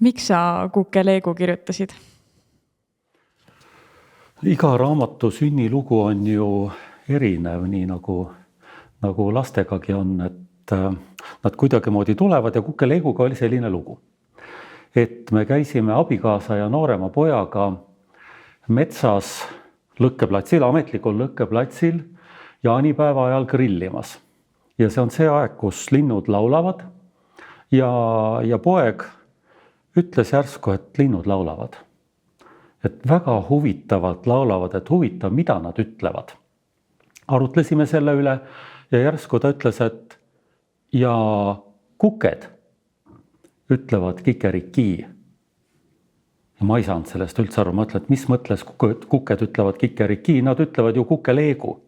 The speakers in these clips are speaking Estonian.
Miks sa Kukeleegu kirjutasid? Iga raamatu sünnilugu on ju erinev, nii nagu lastegagi on, et nad kuidagimoodi tulevad ja Kukeleeguga oli selline lugu. Et me käisime abikaasa ja noorema pojaga metsas lõkkeplatsil, ametlikul lõkkeplatsil jaanipäeva ajal grillimas. Ja see on see aeg, kus linnud laulavad ja poeg ütles järsku, et linnud laulavad. Et väga huvitavalt laulavad, et huvitav, mida nad ütlevad. Arutlesime selle üle ja järsku ta ütles, et ja kuked ütlevad kikerikii. Ja ma ei saanud sellest üldse aru, mõtlen, et mis mõtles kuked ütlevad kikerikii, nad ütlevad ju Kukeleegu.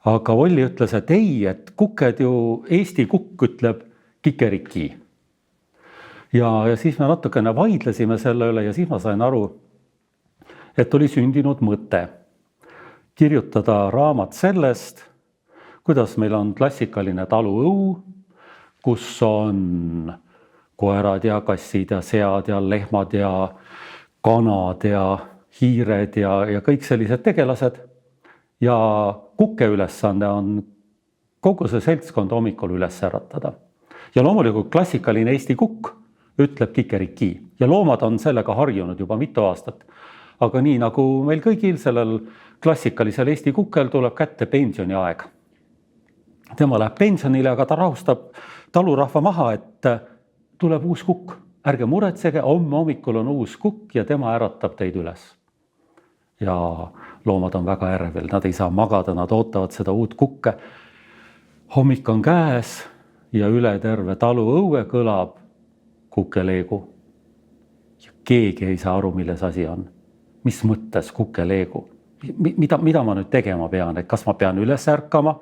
Aga Olli ütles, et ei, et kuked ju, Eesti kukk ütleb kikerikii. Ja siis me natukene vaidlesime selle üle ja siis ma sain aru, et oli sündinud mõte kirjutada raamat sellest, kuidas meil on klassikaline taluõu, kus on koerad ja kassid ja sead ja lehmad ja kanad ja hiired ja kõik sellised tegelased. Ja kukke ülesanne on kogu see seltskond hommikul üles äratada. Ja loomulikult klassikaline Eesti kukk ütleb kikerikii ja loomad on sellega harjunud juba mitu aastat. Aga nii nagu meil kõigil sellel klassikalisel Eesti kukkel tuleb kätte pensioniaeg. Tema läheb pensionile, aga ta rahustab talurahva maha, et tuleb uus kukk. Ärge muretsege, hommikul on uus kukk ja tema äratab teid üles. Ja loomad on väga ärevil, nad ei saa magada, nad ootavad seda uut kukke. Hommik on käes ja üle terve taluõue kõlab Kukeleegu. Ja keegi ei saa aru, milles asi on. Mis mõttes Kukeleegu? Mida ma nüüd tegema pean? Et kas ma pean üles ärkama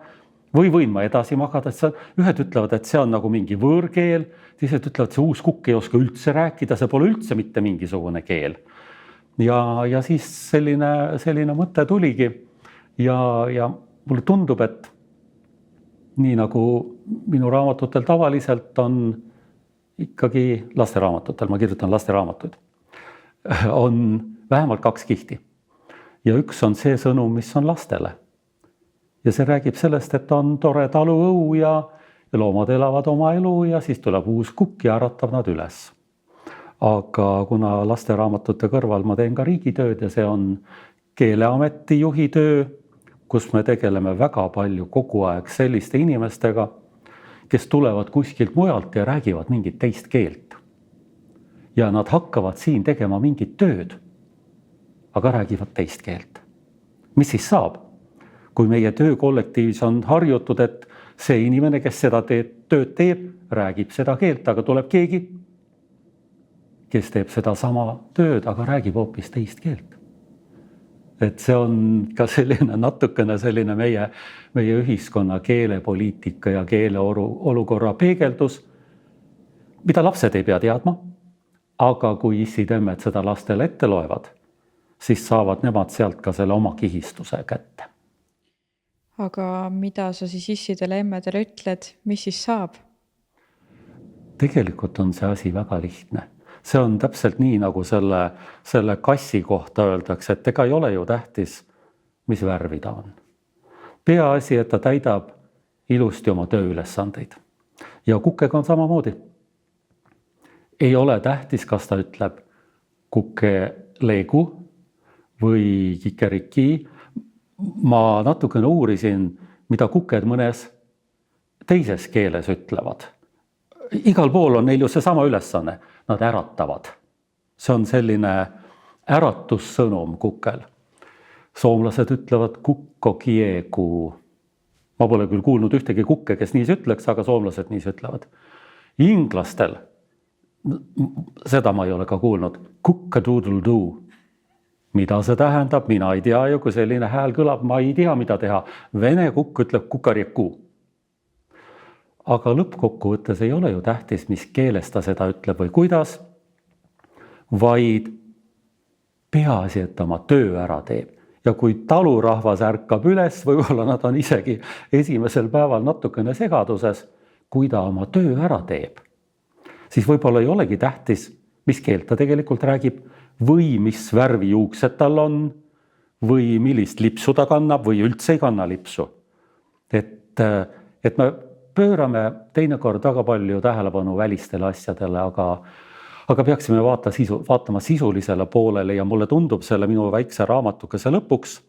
või võin ma edasi magada? Ühed ütlevad, et see on nagu mingi võõrkeel, teised ütlevad, et see uus kukk ei oska üldse rääkida, see pole üldse mitte mingisugune keel. Ja siis selline mõte tuligi ja mulle tundub, et nii nagu minu raamatutel tavaliselt on ikkagi lasteraamatutel, ma kirjutan lasteraamatuid, on vähemalt 2 kihti. Ja üks on see sõnum, mis on lastele. Ja see räägib sellest, et on tore taluõu ja loomad elavad oma elu ja siis tuleb uus kukk ja äratab nad üles. Aga kuna lasteraamatute kõrval ma teen ka riigitööd ja see on Keeleameti juhi töö, kus me tegeleme väga palju kogu aeg selliste inimestega, kes tulevad kuskilt mujalt ja räägivad mingit teist keelt. Ja nad hakkavad siin tegema mingit tööd, aga räägivad teist keelt. Mis siis saab? Kui meie töökollektiivis on harjutud, et see inimene, kes seda tööd teeb, räägib seda keelt, aga tuleb keegi, kes teeb seda sama tööd, aga räägib hoopis teist keelt. Et see on ka natukene selline meie ühiskonna keelepoliitika ja keele olukorra peegeldus, mida lapsed ei pea teadma, aga kui issid-emmed seda lastele ette loevad, siis saavad nemad sealt ka selle oma kihistuse kätte. Aga mida sa siis issidele emmedele ütled, mis siis saab? Tegelikult on see asi väga lihtne. See on täpselt nii, nagu selle kassi kohta öeldakse, et ega ei ole ju tähtis, mis värvi ta on. Peaasi, et ta täidab ilusti oma tööülesandeid. Ja kukkega on samamoodi. Ei ole tähtis, kas ta ütleb Kukeleegu või kikerikii. Ma natukene uurisin, mida kuked mõnes teises keeles ütlevad. Igal pool on neil ju seesama ülesanne. Nad äratavad. See on selline äratussõnum kukkel. Soomlased ütlevad kukkokiegu. Ma pole küll kuulnud ühtegi kukke, kes nii ütleks, aga soomlased nii ütlevad. Inglastel, seda ma ei ole ka kuulnud, kukkadoodle-doo. Mida see tähendab? Mina ei tea ju, kui selline hääl kõlab, ma ei tea, mida teha. Vene kukk ütleb kukarjeku. Aga lõppkokkuvõttes ei ole ju tähtis, mis keeles ta seda ütleb või kuidas, vaid peaasi, et oma töö ära teeb. Ja kui talurahvas ärkab üles, võib-olla nad on isegi esimesel päeval natukene segaduses, kui ta oma töö ära teeb, siis võib-olla ei olegi tähtis, mis keelt ta tegelikult räägib või mis värvi juuksed tal on või millist lipsu ta kannab või üldse ei kanna lipsu. Et me pöörame teinekord väga palju tähelepanu välistele asjadele, aga peaksime vaatama sisulisele poolele ja mulle tundub selle minu väikse raamatukese lõpuks.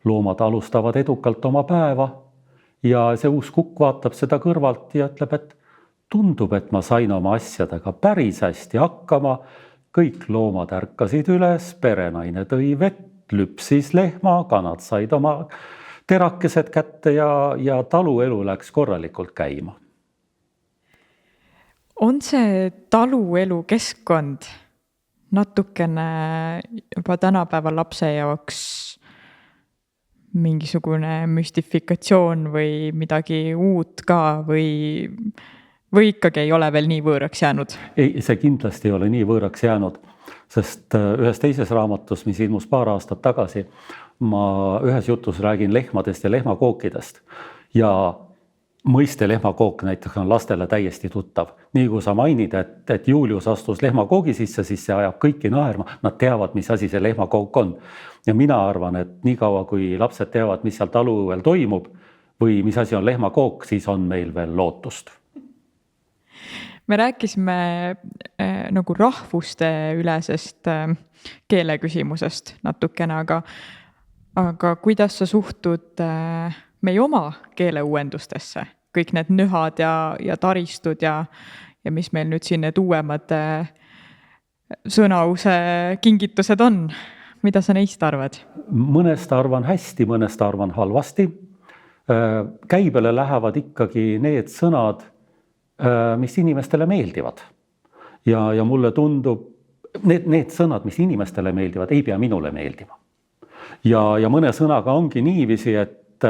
Loomad alustavad edukalt oma päeva ja see uus kukk vaatab seda kõrvalt ja ütleb, et tundub, et ma sain oma asjadega päris hästi hakkama. Kõik loomad ärkasid üles, perenaine tõi vett, lüpsis lehma, kanad said oma terakesed kätte ja taluelu läks korralikult käima. On see taluelu keskkond natukene juba tänapäeva lapse jaoks mingisugune müstifikatsioon või midagi uut ka või ikkagi ei ole veel nii võõraks jäänud? Ei, see kindlasti ei ole nii võõraks jäänud, sest ühes teises raamatus, mis ilmus paar aastat tagasi, ma ühes jutus räägin lehmadest ja lehmakookidest ja mõiste lehmakook näiteks on lastele täiesti tuttav. Nii kui sa mainid, et Julius astus lehmakoogi sisse, siis see ajab kõiki naerma. Nad teavad, mis asi see lehmakook on. Ja mina arvan, et nii kaua, kui lapsed teavad, mis seal taluõuel toimub või mis asi on lehmakook, siis on meil veel lootust. Me rääkisime nagu rahvuste ülesest keeleküsimusest natukene, aga kuidas sa suhtud meie oma keeleuuendustesse? Kõik need nühad ja taristud ja mis meil nüüd siin need uuemad sõnause kingitused on. Mida sa neist arvad? Mõnest arvan hästi, mõnest arvan halvasti. Käibele lähevad ikkagi need sõnad, mis inimestele meeldivad. Ja mulle tundub, need sõnad, mis inimestele meeldivad, ei pea minule meeldima. Ja mõne sõnaga ongi niiviisi, et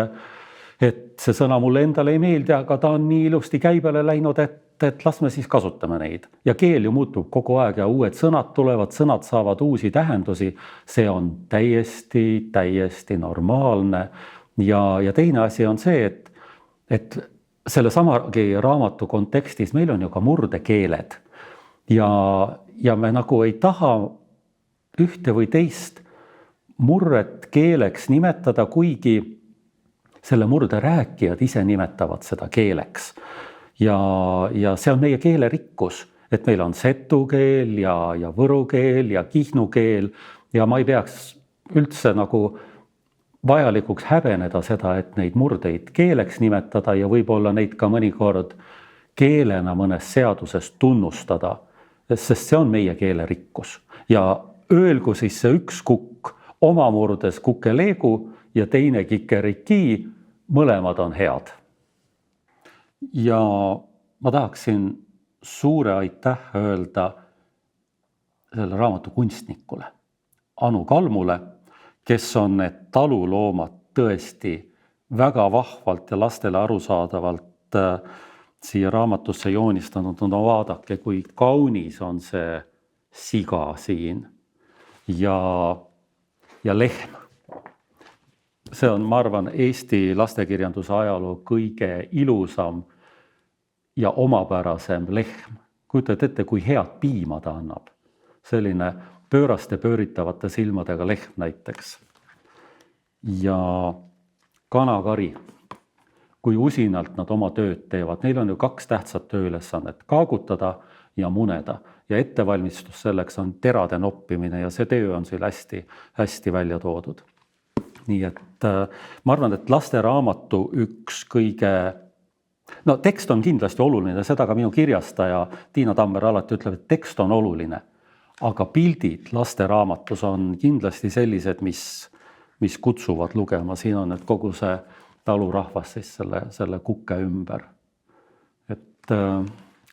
see sõna mulle endale ei meeldi, aga ta on nii ilusti käibele läinud, et las me siis kasutame neid. Ja keel ju muutub kogu aeg ja uued sõnad tulevad, sõnad saavad uusi tähendusi. See on täiesti normaalne. Ja teine asi on see, et selle samagi raamatu kontekstis meil on ju ka murdekeeled. Ja me nagu ei taha ühte või teist murret keeleks nimetada, kuigi selle murde rääkijad ise nimetavad seda keeleks. Ja see on meie keelerikkus, et meil on setu keel ja võru keel ja kihnu keel ja ma ei peaks üldse nagu vajalikuks häbeneda seda, et neid murdeid keeleks nimetada ja võib-olla neid ka mõnikord keelena mõnes seaduses tunnustada, sest see on meie keelerikkus. Ja öelgu siis see üks kukk oma murdes kukeleegu ja teine kikeriki, mõlemad on head. Ja ma tahaksin suure aitäh öelda selle raamatu kunstnikule, Anu Kalmule, kes on need taluloomad tõesti väga vahvalt ja lastele arusaadavalt siia raamatusse joonistanud. No vaadake, kui kaunis on see siga siin ja lehm. See on, ma arvan, Eesti lastekirjanduse ajaloo kõige ilusam ja omapärasem lehm. Kujutad ette, kui head piima ta annab. Selline pööraste pööritavate silmadega lehm näiteks. Ja kanakari, kui usinalt nad oma tööd teevad. Neil on ju 2 tähtsat tööülesannet, kaagutada ja muneda. Ja ettevalmistus selleks on terade noppimine ja see töö on seal hästi välja toodud. Nii et ma arvan, et lasteraamatu üks kõige... No tekst on kindlasti oluline, seda ka minu kirjastaja Tiina Tammer alati ütleb, et tekst on oluline. Aga pildid lasteraamatus on kindlasti sellised, mis kutsuvad lugema. Siin on kogu see talurahvas siis selle kukke ümber. Et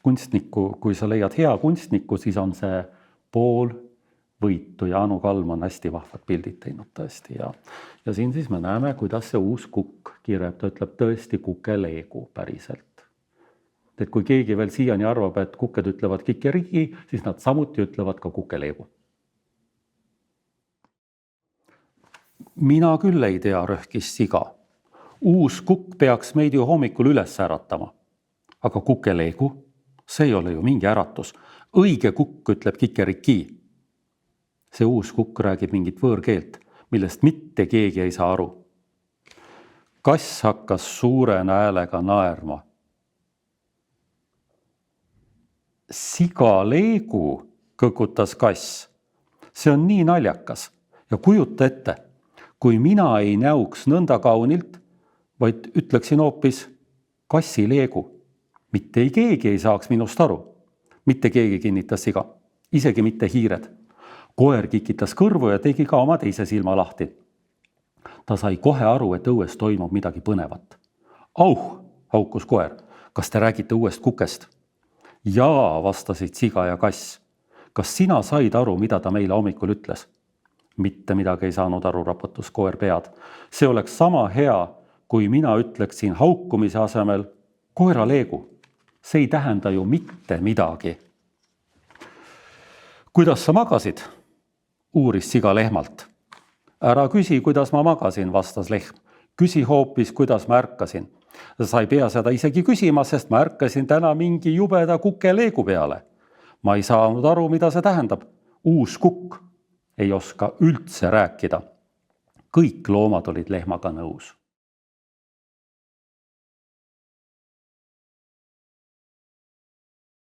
kunstniku, kui sa leiad hea kunstniku, siis on see pool võitu ja Anu Kalm on hästi vahvad pildid teinud tõesti. Ja siin siis me näeme, kuidas see uus kukk kirjab, ta ütleb tõesti kukeleegu päriselt. Et kui keegi veel siiani arvab, et kukked ütlevad kikerigi, siis nad samuti ütlevad ka kukeleegu. Mina küll ei tea, röhkis siga. Uus kukk peaks meid ju hommikul üles äratama. Aga kukeleegu, see ei ole ju mingi äratus. õige kukk ütleb kikeriki. See uus kukk räägib mingit võõrkeelt, millest mitte keegi ei saa aru. Kass hakkas suure häälega naerma. Siga leegu, kõkutas kass. See on nii naljakas ja kujuta ette, kui mina ei näuks nõnda kaunilt, vaid ütleksin hoopis kassi leegu. Mitte ei keegi ei saaks minust aru. Mitte keegi, kinnitas siga, isegi mitte hiired. Koer kikitas kõrvu ja tegi ka oma teise silma lahti. Ta sai kohe aru, et õues toimub midagi põnevat. Auh, haukus koer, kas te räägite uuest kukest? Jaa, vastasid siga ja kass. Kas sina said aru, mida ta meile hommikul ütles? Mitte midagi ei saanud aru, raputus koer pead. See oleks sama hea, kui mina ütleksin haukumise asemel koera leegu. See ei tähenda ju mitte midagi. Kuidas sa magasid? Uuris siga lehmalt. Ära küsi, kuidas ma magasin, vastas lehm. Küsi hoopis, kuidas ma ärkasin. Sa ei pea seda isegi küsima, sest ma ärkasin täna mingi jubeda kuke leegu peale. Ma ei saanud aru, mida see tähendab. Uus kukk ei oska üldse rääkida. Kõik loomad olid lehmaga nõus.